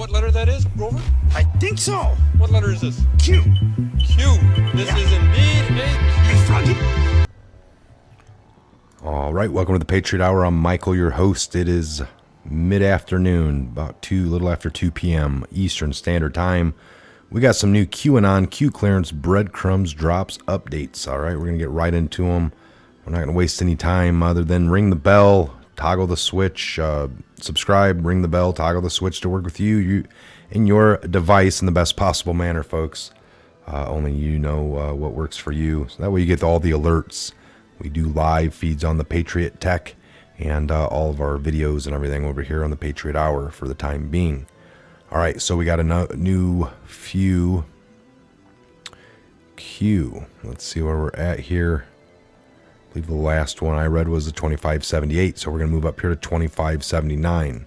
what letter that is, Grover? I think so. What letter is this? Q. Q. This is indeed a Q. All right, welcome to the Patriot Hour. I'm Michael, your host. It is mid-afternoon, about little after 2 p.m. Eastern Standard Time. We got some new Qanon Q clearance breadcrumbs drops updates. All right, we're going to get right into them. We're not going to waste any time other than ring the bell, toggle the switch, subscribe, ring the bell, toggle the switch to work with you in your device in the best possible manner, folks. Only you know what works for you. So that way you get all the alerts. We do live feeds on the Patriot Tech and all of our videos and everything over here on the Patriot Hour for the time being. All right, so we got a new few Q. Let's see where we're at here. I believe the last one I read was the 2578, so we're going to move up here to 2579.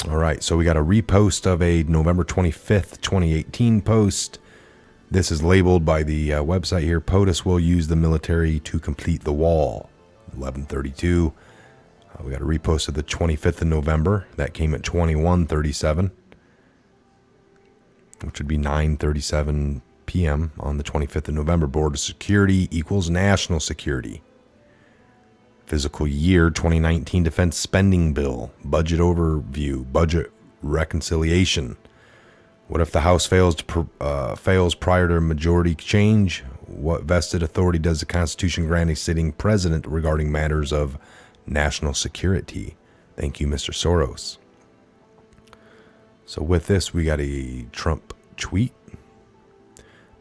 All right, so we got a repost of a November 25th, 2018 post. This is labeled by the website here, POTUS will use the military to complete the wall. 1132. We got a repost of the 25th of November. That came at 2137, which would be 9:37 p.m. on the 25th of November. Border security equals national security. Fiscal year 2019 defense spending bill. Budget overview. Budget reconciliation. What if the House fails prior to majority change? What vested authority does the Constitution grant a sitting president regarding matters of national security? Thank you, Mr. Soros. So with this, we got a Trump tweet.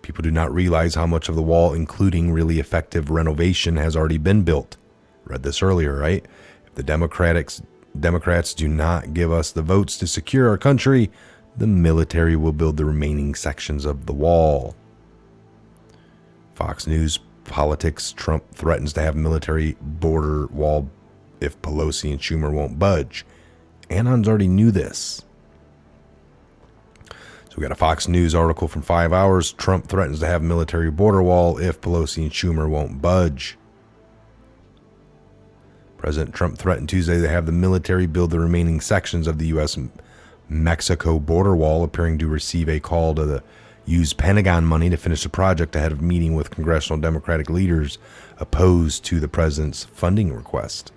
People do not realize how much of the wall, including really effective renovation, has already been built. Read this earlier, right? If the Democrats do not give us the votes to secure our country, the military will build the remaining sections of the wall. Fox News politics. Trump threatens to have military border wall if Pelosi and Schumer won't budge. Anons already knew this. So we got a Fox News article from 5 hours. Trump threatens to have military border wall if Pelosi and Schumer won't budge. President Trump threatened Tuesday to have the military build the remaining sections of the U.S.-Mexico border wall, appearing to receive a call to use Pentagon money to finish the project ahead of meeting with congressional Democratic leaders opposed to the president's funding request.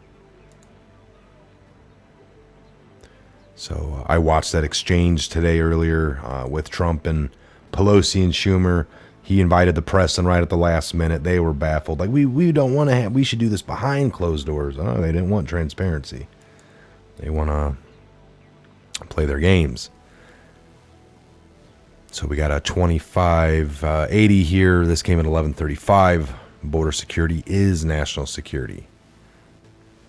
So I watched that exchange today earlier with Trump and Pelosi and Schumer. He invited the press, and right at the last minute, they were baffled. Like, we don't want to have, we should do this behind closed doors. Oh, they didn't want transparency. They want to play their games. So we got a 2580 here. This came at 1135. Border security is national security.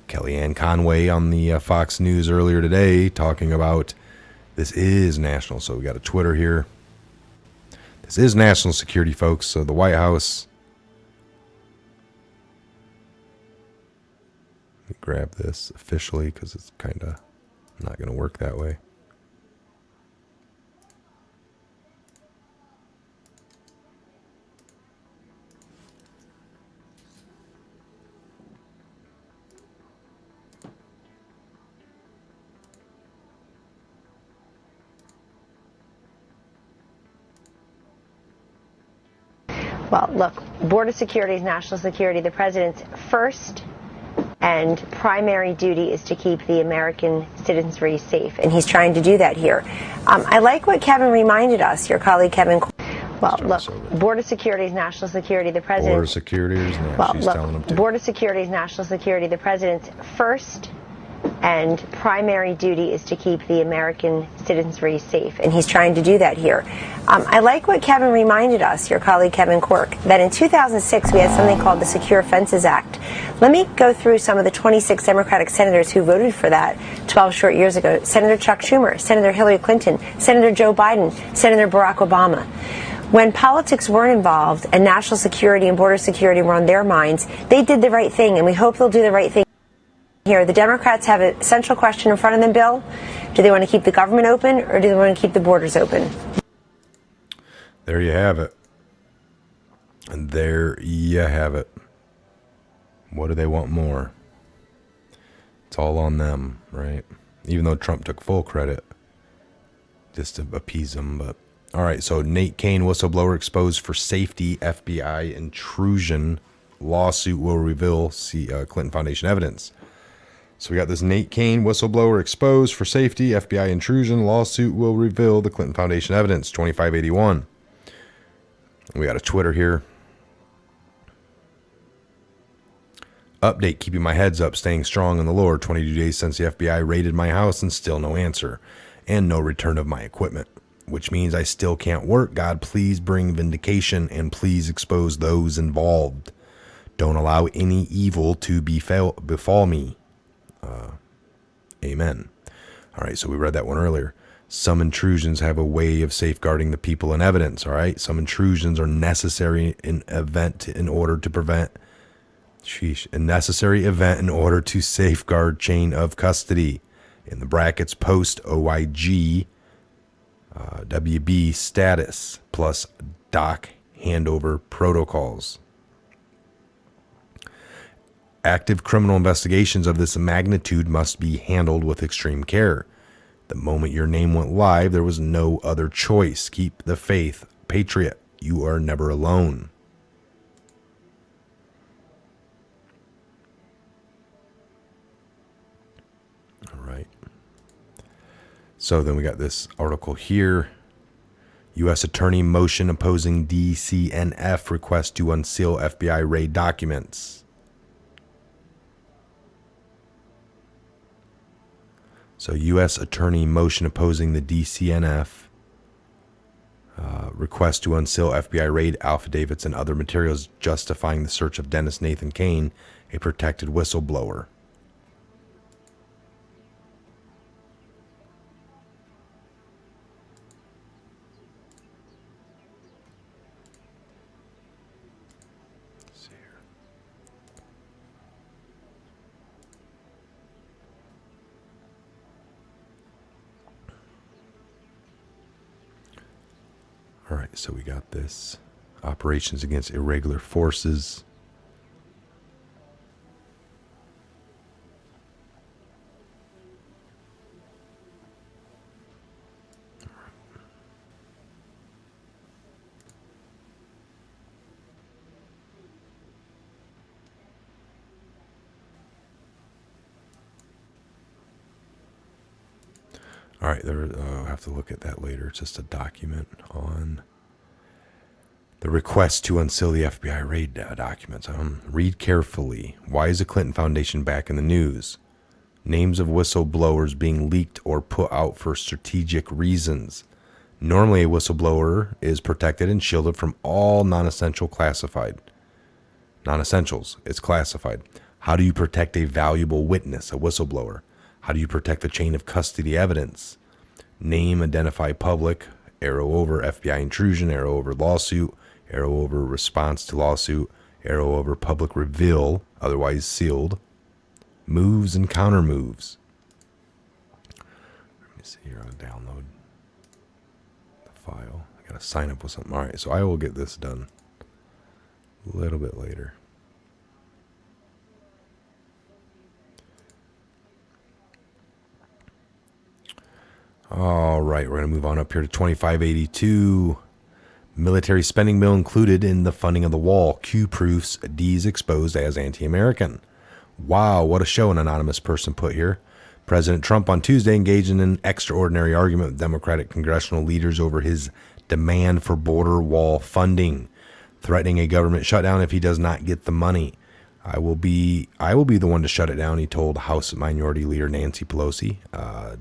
Kellyanne Conway on the Fox News earlier today talking about this is national. So we got a Twitter here. This is national security, folks. So the White House. Let me grab this officially because it's kind of not going to work that way. Well, look, border security is national security. The president's first and primary duty is to keep the American citizenry safe, and he's trying to do that here. I like what Kevin reminded us, your colleague Kevin. Well, look, border security is national security. The president. Border security is national. She's telling them to. Border security is national security. The president's first and primary duty is to keep the American citizenry safe, and he's trying to do that here. I like what Kevin reminded us, your colleague Kevin Quirk, that in 2006 we had something called the Secure Fences Act. Let me go through some of the 26 Democratic senators who voted for that 12 short years ago. Senator Chuck Schumer, Senator Hillary Clinton, Senator Joe Biden, Senator Barack Obama. When politics weren't involved and national security and border security were on their minds, they did the right thing, and we hope they'll do the right thing here. The Democrats have an essential question in front of them, Bill. Do they want to keep the government open, or do they want to keep the borders open? There you have it. And there you have it. What do they want more? It's all on them, right? Even though Trump took full credit just to appease them. But all right, so Nate Kane, whistleblower exposed for safety, FBI intrusion, lawsuit will reveal Clinton Foundation evidence. So we got this Nate Kane, whistleblower exposed for safety, FBI intrusion, lawsuit will reveal the Clinton Foundation evidence, 2581. We got a Twitter here. Update, keeping my heads up, staying strong in the Lord. 22 days since the FBI raided my house and still no answer and no return of my equipment, which means I still can't work. God, please bring vindication and please expose those involved. Don't allow any evil to befall me. Amen. All right, so we read that one earlier. Some intrusions have a way of safeguarding the people and evidence, all right? Some intrusions are necessary in order to prevent a necessary event in order to safeguard chain of custody. In the brackets, post OIG WB status plus doc handover protocols. Active criminal investigations of this magnitude must be handled with extreme care. The moment your name went live, there was no other choice. Keep the faith. Patriot, you are never alone. All right. So then we got this article here. U.S. Attorney motion opposing DCNF request to unseal FBI raid documents. So U.S. Attorney motion opposing the DCNF request to unseal FBI raid affidavits and other materials justifying the search of Dennis Nathan Kane, a protected whistleblower. All right, so we got this. Operations against irregular forces. All right, I'll have to look at that later. It's just a document on the request to unseal the FBI raid documents. Read carefully. Why is the Clinton Foundation back in the news? Names of whistleblowers being leaked or put out for strategic reasons. Normally, a whistleblower is protected and shielded from all non-essentials. It's classified. How do you protect a valuable witness, a whistleblower? How do you protect the chain of custody evidence? Name, identify public, arrow over FBI intrusion, arrow over lawsuit, arrow over response to lawsuit, arrow over public reveal, otherwise sealed, moves and counter moves. Let me see here, I'll download the file. I gotta sign up with something. All right, so I will get this done a little bit later. All right, we're going to move on up here to 2582. Military spending bill included in the funding of the wall. Q proofs D's exposed as anti-American. Wow, what a show, an anonymous person put here. President Trump on Tuesday engaged in an extraordinary argument with Democratic congressional leaders over his demand for border wall funding, threatening a government shutdown if he does not get the money. I will be the one to shut it down, he told House Minority Leader Nancy Pelosi,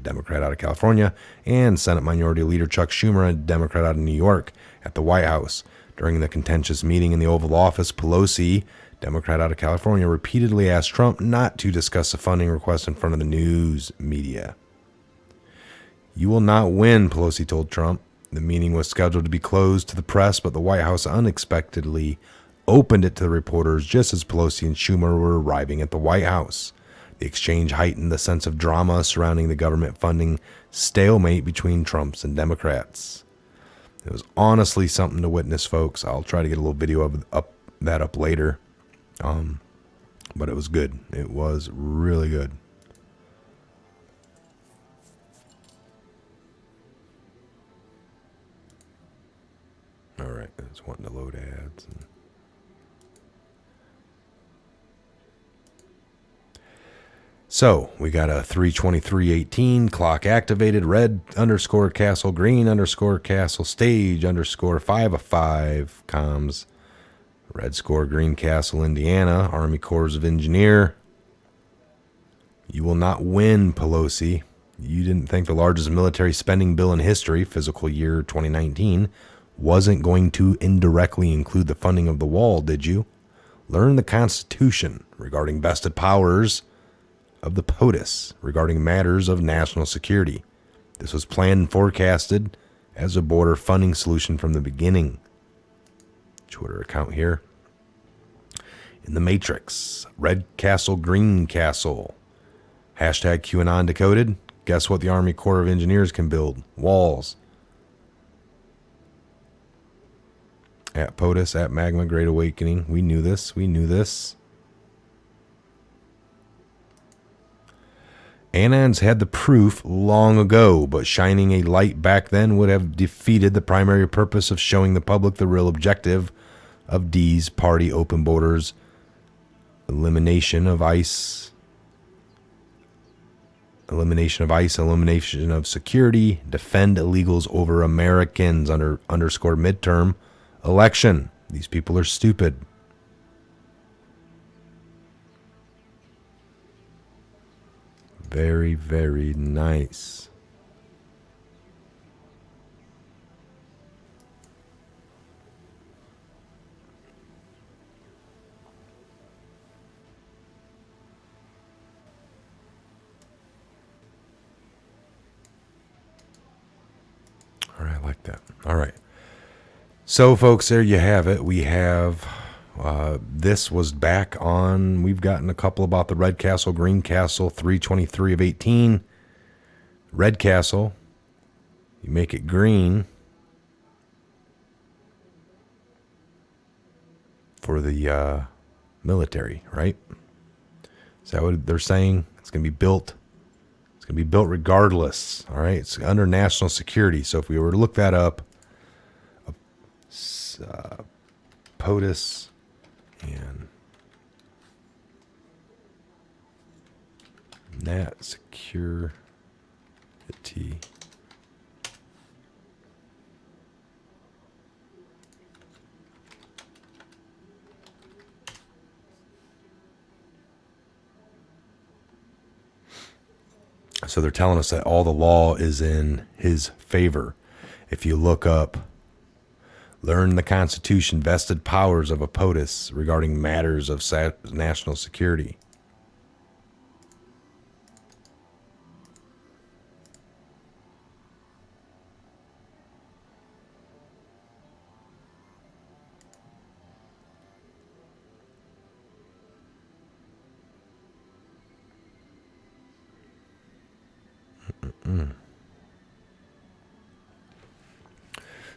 Democrat out of California, and Senate Minority Leader Chuck Schumer, a Democrat out of New York, at the White House. During the contentious meeting in the Oval Office, Pelosi, Democrat out of California, repeatedly asked Trump not to discuss the funding request in front of the news media. You will not win, Pelosi told Trump. The meeting was scheduled to be closed to the press, but the White House unexpectedly opened it to the reporters just as Pelosi and Schumer were arriving at the White House. The exchange heightened the sense of drama surrounding the government funding stalemate between Trumps and Democrats. It was honestly something to witness, folks. I'll try to get a little video of that up later. But it was good. It was really good. It's wanting to load ads. So we got a 32318 clock activated, red underscore castle, green underscore castle, stage underscore 5 of 5 comms, red score, green castle, Indiana, Army Corps of Engineer. You will not win, Pelosi. You didn't think the largest military spending bill in history, fiscal year 2019, wasn't going to indirectly include the funding of the wall, did you? Learn the Constitution regarding vested powers of the POTUS regarding matters of national security. This was planned and forecasted as a border funding solution from the beginning. Twitter account here. In the Matrix, red castle, green castle. Hashtag QAnon decoded. Guess what the Army Corps of Engineers can build? Walls. At POTUS, at Magma, Great Awakening. We knew this. We knew this. Anons had the proof long ago, but shining a light back then would have defeated the primary purpose of showing the public the real objective of D's party: open borders, elimination of ICE, elimination of security, defend illegals over Americans underscore midterm election. These people are stupid. Very, very nice. All right, I like that. All right. So, folks, there you have it. We have... this was back on, we've gotten a couple about the red castle, green castle, 323 of 18. Red castle, you make it green for the military, right? Is that what they're saying? It's going to be built. It's going to be built regardless, all right? It's under national security. So if we were to look that up, POTUS and NAT security. So they're telling us that all the law is in his favor. If you look up, learn the Constitution, vested powers of a POTUS regarding matters of national security.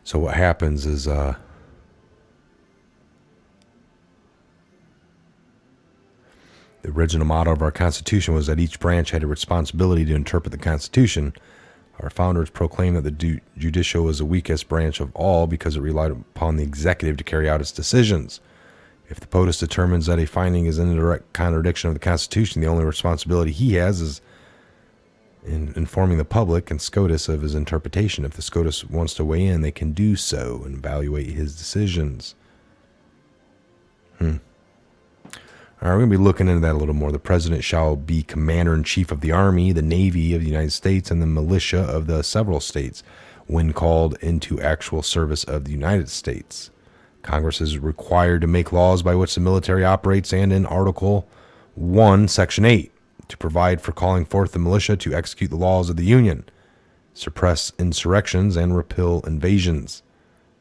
So what happens is the original motto of our Constitution was that each branch had a responsibility to interpret the Constitution. Our founders proclaimed that the judicial was the weakest branch of all because it relied upon the executive to carry out its decisions. If the POTUS determines that a finding is in direct contradiction of the Constitution, the only responsibility he has is in informing the public and SCOTUS of his interpretation. If the SCOTUS wants to weigh in, they can do so and evaluate his decisions. All right, we're going to be looking into that a little more. The president shall be commander-in-chief of the Army, the Navy of the United States, and the militia of the several states when called into actual service of the United States. Congress is required to make laws by which the military operates, and in Article 1, Section 8, to provide for calling forth the militia to execute the laws of the Union, suppress insurrections, and repel invasions.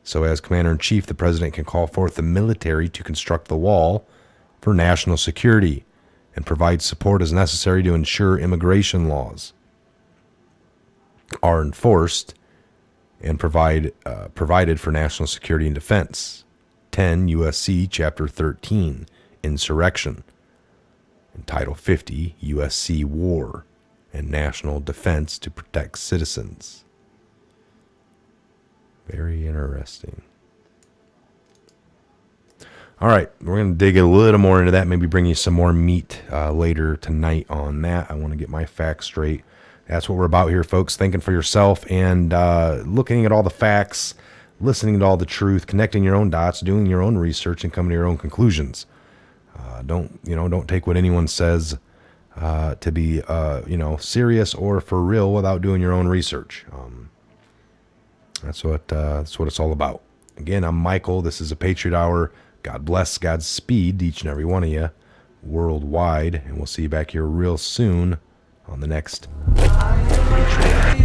So as commander-in-chief, the president can call forth the military to construct the wall for national security and provide support as necessary to ensure immigration laws are enforced and provided for national security and defense. 10 U.S.C. Chapter 13, Insurrection. And Title 50, U.S.C. War and National Defense to protect citizens. Very interesting. All right, we're going to dig a little more into that, maybe bring you some more meat later tonight on that. I want to get my facts straight. That's what we're about here, folks, thinking for yourself and looking at all the facts, listening to all the truth, connecting your own dots, doing your own research, and coming to your own conclusions. Don't take what anyone says to be serious or for real without doing your own research. That's what it's all about. Again, I'm Michael. This is a Patriot Hour. God bless, Godspeed to each and every one of you worldwide, and we'll see you back here real soon on the next Patriot Hour.